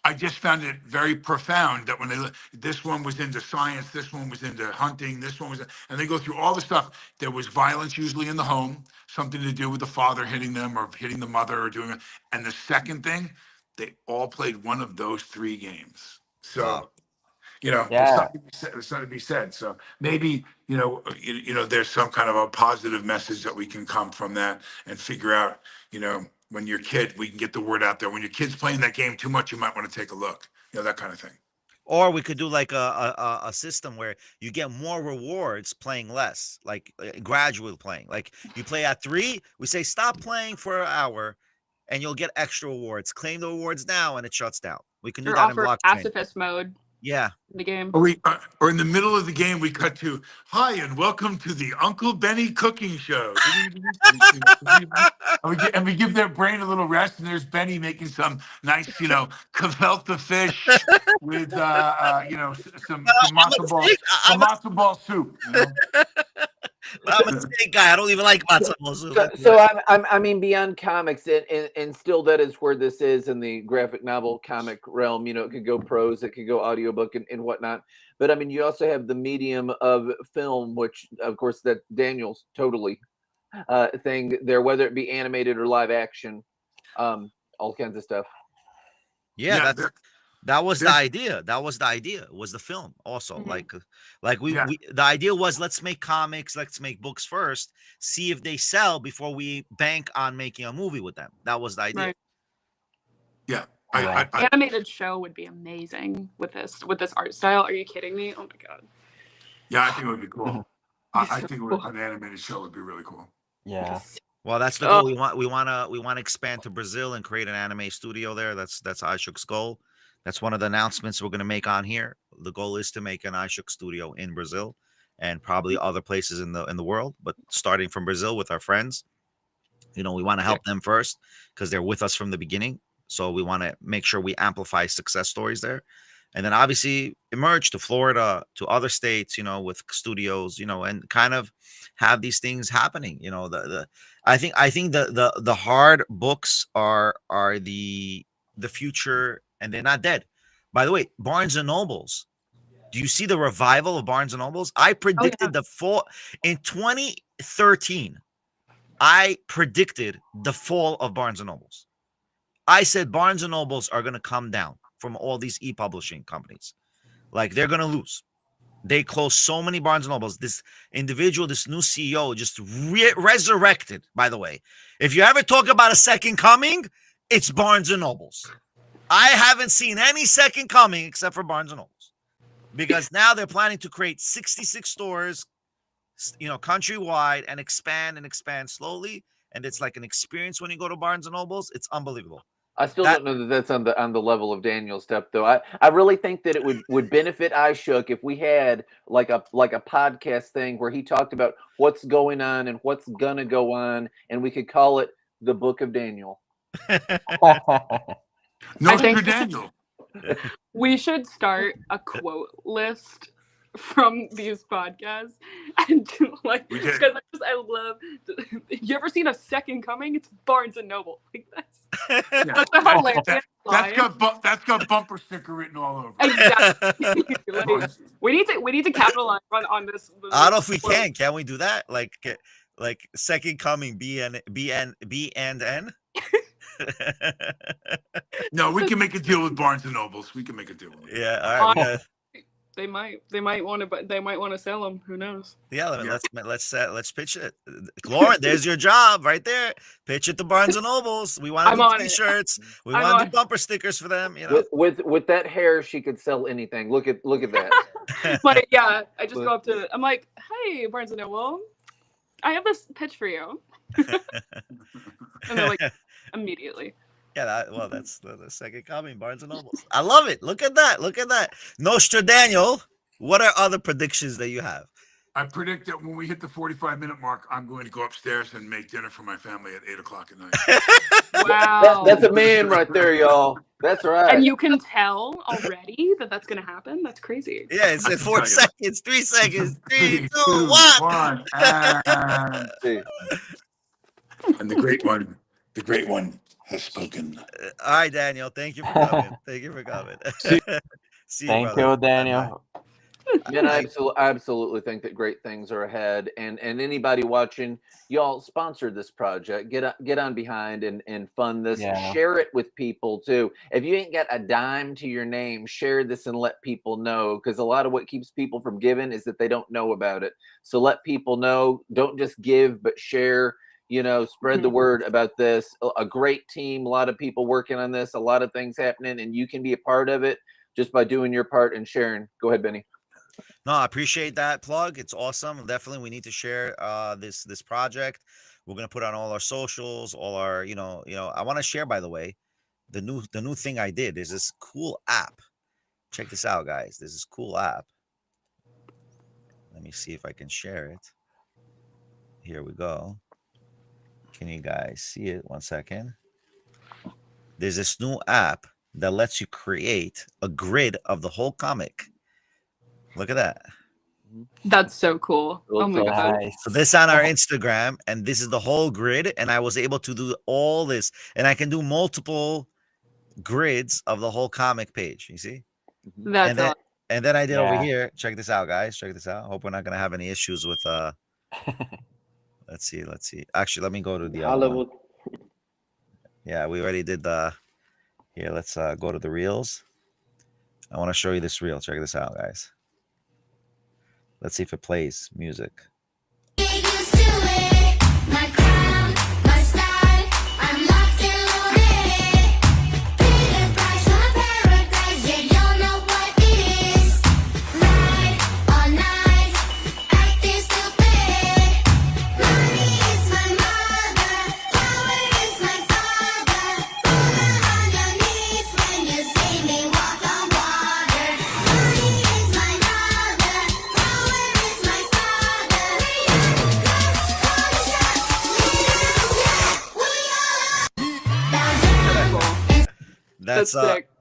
I just found it very profound that when this one was into science, this one was into hunting, this one was, and they go through all the stuff. There was violence usually in the home, something to do with the father hitting them or hitting the mother or doing it. And the second thing, they all played one of those 3 games. So. Wow. You know, Yeah. there's something to be said. So maybe, there's some kind of a positive message that we can come from that and figure out, when your kid, we can get the word out there. When your kid's playing that game too much, you might want to take a look, that kind of thing. Or we could do like a system where you get more rewards playing less, like gradual playing. Like you play at 3, we say stop playing for an hour, and you'll get extra rewards. Claim the rewards now, and it shuts down. We can do Or that in offer blockchain. pacifist mode Yeah. in the game. Or in the middle of the game, we cut to, hi, and welcome to the Uncle Benny cooking show. And we give their brain a little rest, and there's Benny making some nice, gefilte fish with, some matzo ball soup. I'm a steak guy. I don't even like matzo ball soup. So I mean, beyond comics, and still that is where this is in the graphic novel comic realm. It could go prose, it could go audiobook and whatnot. But I mean, you also have the medium of film, which of course that Daniel's totally thing there, whether it be animated or live action, all kinds of stuff. Yeah, that was the idea. That was the idea. Was the film also like we the idea was, let's make comics, let's make books first, see if they sell before we bank on making a movie with them. That was the idea. Right. Yeah. Animated show would be amazing with this art style. Are you kidding me? Oh my god. Yeah, I think it would be cool. I think an animated show would be really cool. Yeah. Well, that's the goal. We want to expand to Brazil and create an anime studio there. That's Aishuk's goal. That's one of the announcements we're going to make on here. The goal is to make an Aishuk studio in Brazil and probably other places in the world, but starting from Brazil with our friends. We want to help them first because they're with us from the beginning. So we want to make sure we amplify success stories there. And then obviously emerge to Florida, to other states, with studios, and kind of have these things happening. I think the hard books are the future, and they're not dead. By the way, Barnes and Nobles. Do you see the revival of Barnes and Nobles? I predicted the fall in 2013. I predicted the fall of Barnes and Nobles. I said Barnes and Nobles are going to come down from all these e-publishing companies. Like they're going to lose. They closed so many Barnes and Nobles. This individual, this new CEO just resurrected, by the way. If you ever talk about a second coming, it's Barnes and Nobles. I haven't seen any second coming except for Barnes and Nobles, because now they're planning to create 66 stores, countrywide, and expand slowly. And it's like an experience when you go to Barnes and Nobles. It's unbelievable. I still don't know that that's on the level of Daniel's stuff, though. I really think that it would benefit Ishook if we had like a podcast thing where he talked about what's going on and what's gonna go on, and we could call it the Book of Daniel. Noted Daniel. We should start a quote list from these podcasts and do because I love. You ever seen a second coming? It's Barnes and Noble. That's a hilarious line. That's got bumper sticker written all over. Exactly. we need to capitalize on this. I don't know if we can. Can we do that? Like second coming, B and N. No, we can make a deal with Barnes and Nobles. We can make a deal with them. Yeah, all right. they might want to sell them. Who knows? Yeah, let's pitch it. Lauren, there's your job right there. Pitch it to Barnes and Nobles. We want to do T-shirts. We want to do bumper stickers for them. You know, with that hair, she could sell anything. Look at that. But yeah, I just go up to. I'm like, hey, Barnes and Noble, I have this pitch for you. And they're like, immediately. Yeah, that's the second coming, Barnes and Nobles. I love it. Look at that. Nostra Daniel, what are other predictions that you have? I predict that when we hit the 45-minute mark, I'm going to go upstairs and make dinner for my family at 8:00 at night. Wow. That's a man right there, y'all. That's right. And you can tell already that that's going to happen. That's crazy. Yeah, it's 4 seconds, 3 seconds, 3, 2, 1. And the great one has spoken. All right, Daniel. Thank you for coming. See you, Thank you, Daniel. And I absolutely think that great things are ahead. And anybody watching, y'all sponsor this project. Get on behind and fund this. Yeah. Share it with people too. If you ain't got a dime to your name, share this and let people know. Because a lot of what keeps people from giving is that they don't know about it. So let people know. Don't just give, but share. You know, spread the word about this. A great team, a lot of people working on this, a lot of things happening, and you can be a part of it just by doing your part and sharing. Go ahead, Benny. No, I appreciate that plug. It's awesome. Definitely, we need to share this project. We're gonna put on all our socials, all our, you know. I want to share, by the way, the new thing I did is this cool app. Check this out, guys. This is cool app. Let me see if I can share it. Here we go. Can you guys see it? 1 second. There's this new app that lets you create a grid of the whole comic. Look at that. That's so cool. Oh my god. Nice. So this on our Instagram, and this is the whole grid, and I was able to do all this, and I can do multiple grids of the whole comic page. You see? That's awesome. And then I did over here. Check this out, guys. Check this out. Hope we're not gonna have any issues with Let's see. Actually, let me go to the Hollywood. Yeah, we already did the. Here, let's go to the reels. I want to show you this reel. Check this out, guys. Let's see if it plays music.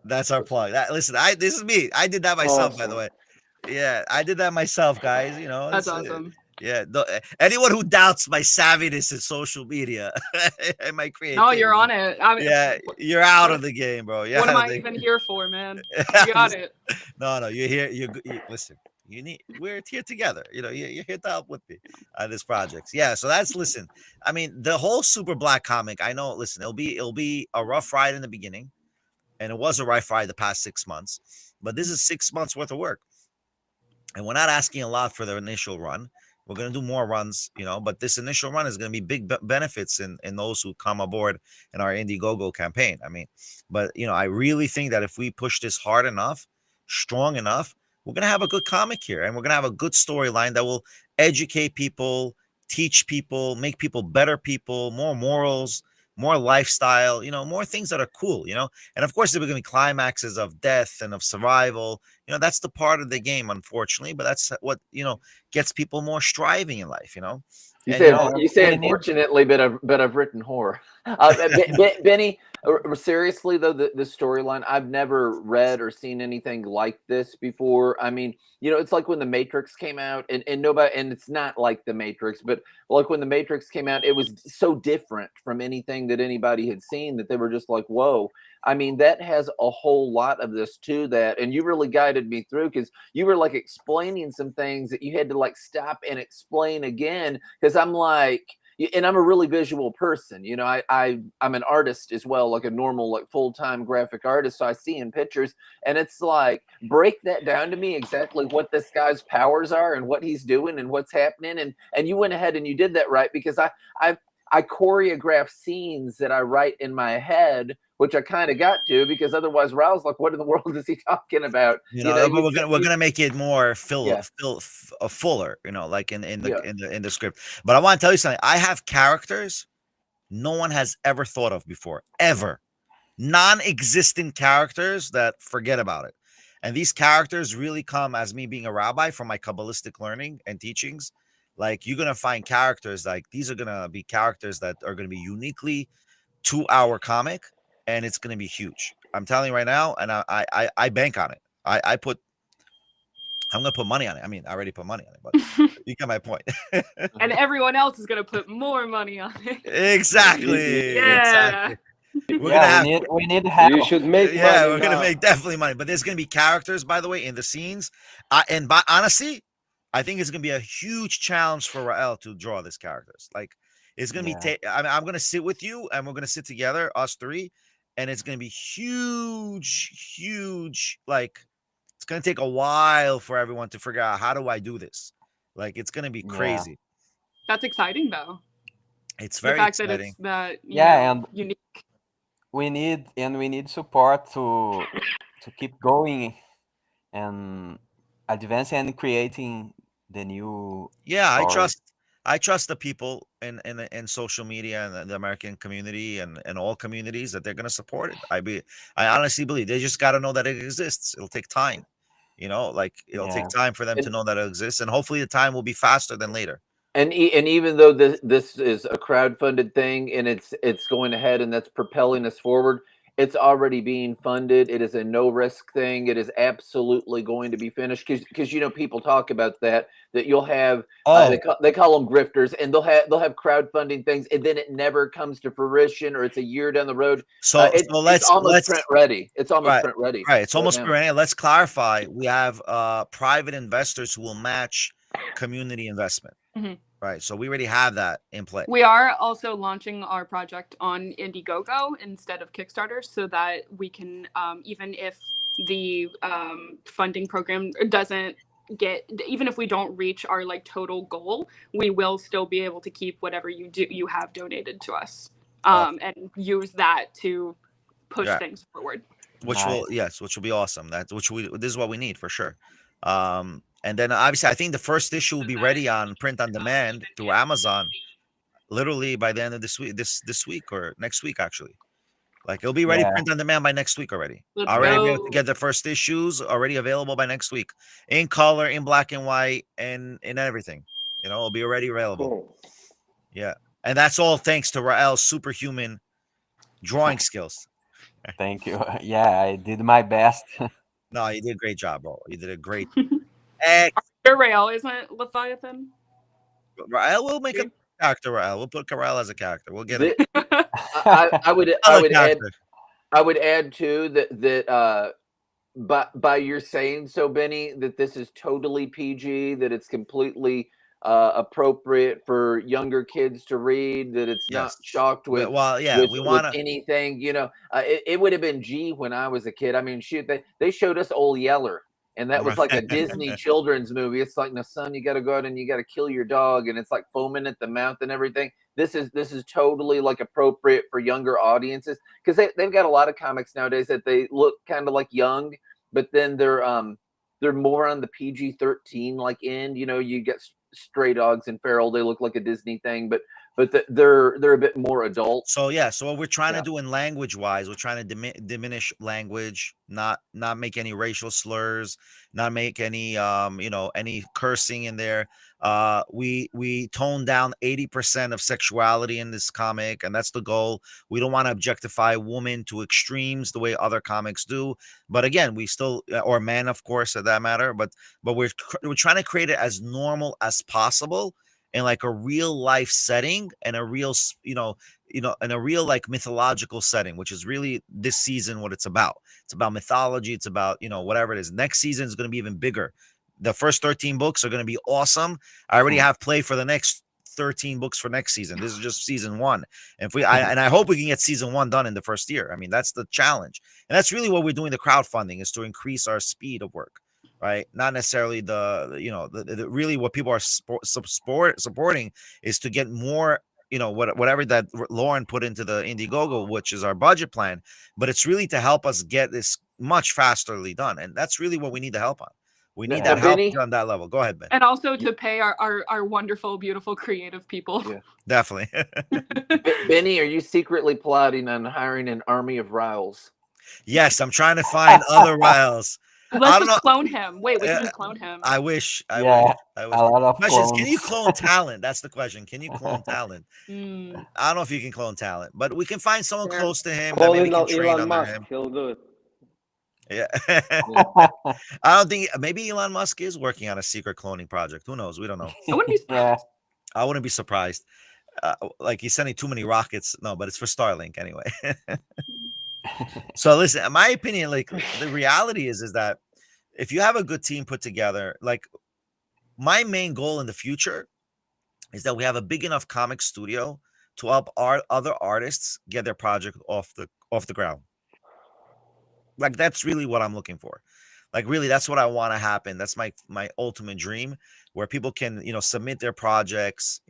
That's our plug. Listen, this is me. I did that myself, by the way. Yeah, I did that myself, guys. You know, That's awesome. Yeah, anyone who doubts my savviness in social media and my creativity. No, you're on it. Yeah, you're out of the game, bro. What am I even here for, man? You got it. No, you're here. You listen. We're here together. You know, you're here to help with me on this project. Yeah, so listen. I mean, the whole Super Blaq comic. I know. Listen, it'll be a rough ride in the beginning, and it was a rough ride the past 6 months. But this is 6 months worth of work, and we're not asking a lot for the initial run. We're going to do more runs, you know, but this initial run is going to be big benefits in those who come aboard in our Indiegogo campaign. I mean, but, you know, I really think that if we push this hard enough, strong enough, we're going to have a good comic here, and we're going to have a good storyline that will educate people, teach people, make people better people, more morals, more lifestyle, you know, more things that are cool, you know. And of course, there are going to be climaxes of death and of survival. You know, that's the part of the game, unfortunately, but that's what, you know, gets people more striving in life, you know. You say unfortunately, but I've written horror. Benny, seriously though, the storyline, I've never read or seen anything like this before. I mean, you know, it's like when The Matrix came out, and nobody, and it's not like The Matrix, but like when The Matrix came out, it was so different from anything that anybody had seen that they were just like, whoa. I mean, that has a whole lot of this to that. And you really guided me through, because you were like explaining some things that you had to like stop and explain again. Because I'm like, and I'm a really visual person. You know, I'm an artist as well, like a normal, like full-time graphic artist. So I see in pictures, and it's like, break that down to me exactly what this guy's powers are and what he's doing and what's happening. And you went ahead and you did that right, because I choreograph scenes that I write in my head, which I kind of got to, because otherwise Raul's like, what in the world is he talking about? You know, but we're gonna make it more fuller, you know, like in the script. But I want to tell you something. I have characters no one has ever thought of before, ever. Non-existent characters that forget about it. And these characters really come as me being a rabbi from my Kabbalistic learning and teachings. Like, you're gonna find characters like these are gonna be characters that are gonna be uniquely to our comic, and it's gonna be huge. I'm telling you right now, and I bank on it. I'm gonna put money on it. I mean, I already put money on it, but you get my point. And everyone else is gonna put more money on it. Exactly. Yeah. Exactly. We need help. You should make money. Yeah, we're gonna now. make definitely money. But there's gonna be characters, by the way, in the scenes. Honestly, I think it's gonna be a huge challenge for Rael to draw these characters. Like, it's gonna be. I'm gonna sit with you, and we're gonna sit together, us three, and it's gonna be huge. Like, it's gonna take a while for everyone to figure out, how do I do this? Like, it's gonna be crazy. That's exciting, though. It's very the fact exciting. That it's and unique. We need support to keep going and advancing and creating the new. Yeah, story. I trust the people in social media and the American community and all communities that they're going to support it. I honestly believe they just got to know that it exists. It'll take time, you know, like it'll take time for them to know that it exists, and hopefully the time will be faster than later. And even though this is a crowdfunded thing, and it's going ahead and that's propelling us forward, it's already being funded. It is a no risk thing. It is absolutely going to be finished, because you know, people talk about that you'll have they call them grifters, and they'll have crowdfunding things, and then it never comes to fruition, or it's a year down the road. It's almost print ready. It's almost print ready. Right, it's almost print ready. Let's clarify. We have private investors who will match community investment. Mm-hmm. Right, so we already have that in place. We are also launching our project on Indiegogo instead of Kickstarter, so that we can, even if the funding program doesn't even if we don't reach our like total goal, we will still be able to keep whatever you have donated to us, and use that to push things forward. Which will be awesome. This is what we need for sure. And then obviously I think the first issue will be ready on print on demand through Amazon literally by the end of this week or next week, actually. Like, it'll be ready print on demand by next week already. Already be able to get the first issues already available by next week, in color, in black and white, and in everything. You know, it'll be already available. Cool. Yeah. And that's all thanks to Rael's superhuman drawing skills. Thank you. Yeah, I did my best. No, you did a great job, bro. You did a great. Your Rael, isn't it Leviathan? Rael will make a character. Rael, we'll put Rael as a character. We'll get it. I would add too that by your saying so, Benny, that this is totally PG, that it's completely appropriate for younger kids to read, that it's not shocked with with anything. You know, it would have been G when I was a kid. I mean, shoot, they showed us Old Yeller, and that was like a Disney children's movie. It's like, no, son, you got to go out and you got to kill your dog, and it's like foaming at the mouth and everything. This is totally like appropriate for younger audiences, because they've got a lot of comics nowadays that they look kind of like young, but then they're more on the PG-13 like end. You know, you get Stray Dogs and Feral, they look like a Disney thing, but they're a bit more adult. So what we're trying to do in language wise, we're trying to diminish language, not make any racial slurs, not make any any cursing in there. We tone down 80% of sexuality in this comic, and that's the goal. We don't want to objectify women to extremes the way other comics do, but again, we still, or men, of course, for that matter, but we're trying to create it as normal as possible in like a real life setting, and a real in a real like mythological setting, which is really this season what it's about. It's about mythology. It's about, whatever it is. Next season is going to be even bigger. The first 13 books are going to be awesome. I already have play for the next 13 books for next season. This is just season 1. And I hope we can get season 1 done in the first year. I mean, that's the challenge. And that's really what we're doing. The crowdfunding is to increase our speed of work, right? Not necessarily the really what people are supporting is to get more, whatever that Lauren put into the Indiegogo, which is our budget plan, but it's really to help us get this much fasterly done. And that's really what we need the help on. We need that help on that level. Go ahead, Ben. And also to pay our wonderful, beautiful, creative people. Yeah. Definitely. Benny, are you secretly plotting on hiring an army of Raels? Yes, I'm trying to find other Raels. Let's just clone him. Wait, we can just clone him. I wish. A lot of questions. clones. Can you clone talent? That's the question. Can you clone talent? I don't know if you can clone talent, but we can find someone close to him that maybe can train Elon under Musk, him. he'll do it. Yeah. I don't think maybe Elon Musk is working on a secret cloning project. Who knows? We don't know. I wouldn't be surprised. I wouldn't be surprised. Like he's sending too many rockets. No, but it's for Starlink anyway. So listen, in my opinion, like the reality is that if you have a good team put together, like my main goal in the future is that we have a big enough comic studio to help our other artists get their project off the ground. Like that's really what I'm looking for. Like really, that's what I want to happen. That's my ultimate dream, where people can, submit their projects,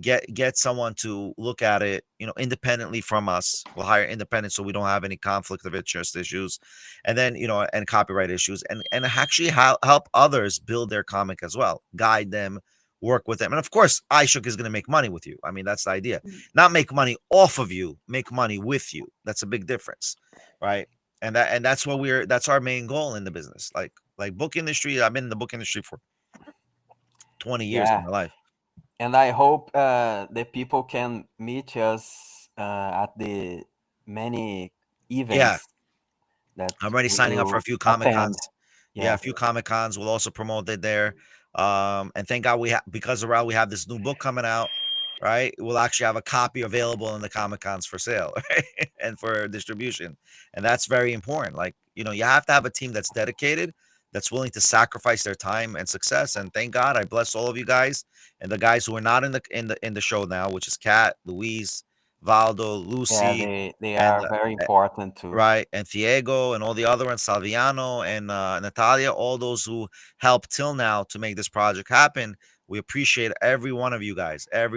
get someone to look at it, independently from us. We'll hire independent so we don't have any conflict of interest issues, and then, and copyright issues, and actually help others build their comic as well, guide them, work with them. And of course, Aishuk is going to make money with you. I mean, that's the idea. Not make money off of you, make money with you. That's a big difference, right? And that's what that's our main goal in the business. Like book industry, I've been in the book industry for 20 years of my life. And I hope the people can meet us at the many events. That I'm already signing up for a few Comic Cons. Yeah, a few Comic Cons. We'll also promote it there. And thank God because of Rael, we have this new book coming out. Right, we'll actually have a copy available in the Comic Cons for sale, right? And for distribution, and that's very important. Like, you have to have a team that's dedicated, that's willing to sacrifice their time and success. And thank God, I bless all of you guys and the guys who are not in the show now, which is Kat, Louise, Valdo, Lucy. Yeah, they are very important too. Right, and Diego and all the other ones, Salviano and Natalia, all those who helped till now to make this project happen. We appreciate every one of you guys, and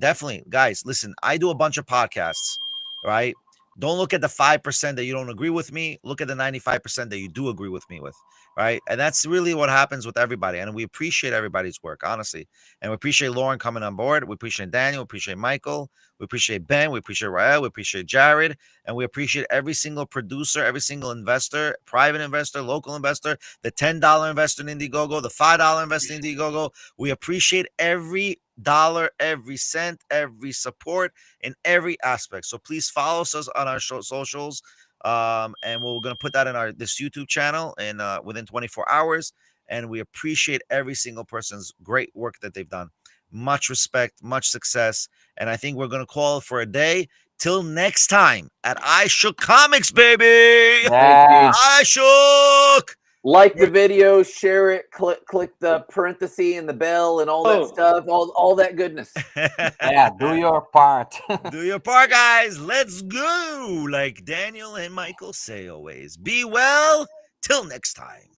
definitely, guys, listen, I do a bunch of podcasts, right? Don't look at the 5% that you don't agree with me. Look at the 95% that you do agree with me with, right? And that's really what happens with everybody. And we appreciate everybody's work, honestly. And we appreciate Lauren coming on board. We appreciate Daniel. We appreciate Michael. We appreciate Ben. We appreciate Rael. We appreciate Jared. And we appreciate every single producer, every single investor, private investor, local investor, the $10 investor in Indiegogo, the $5 investor in Indiegogo. We appreciate every dollar, every cent, every support in every aspect. So please follow us on our socials. And we're going to put that in this YouTube channel and within 24 hours. And we appreciate every single person's great work that they've done. Much respect, much success. And I think we're going to call it for a day. Till next time at Aishuk Comics, baby. Yeah. Aishuk. Like the video, share it, click the parenthesis and the bell and all that stuff, all that goodness. Yeah, do your part. Do your part, guys. Let's go. Like Daniel and Michael say always. Be well. Till next time.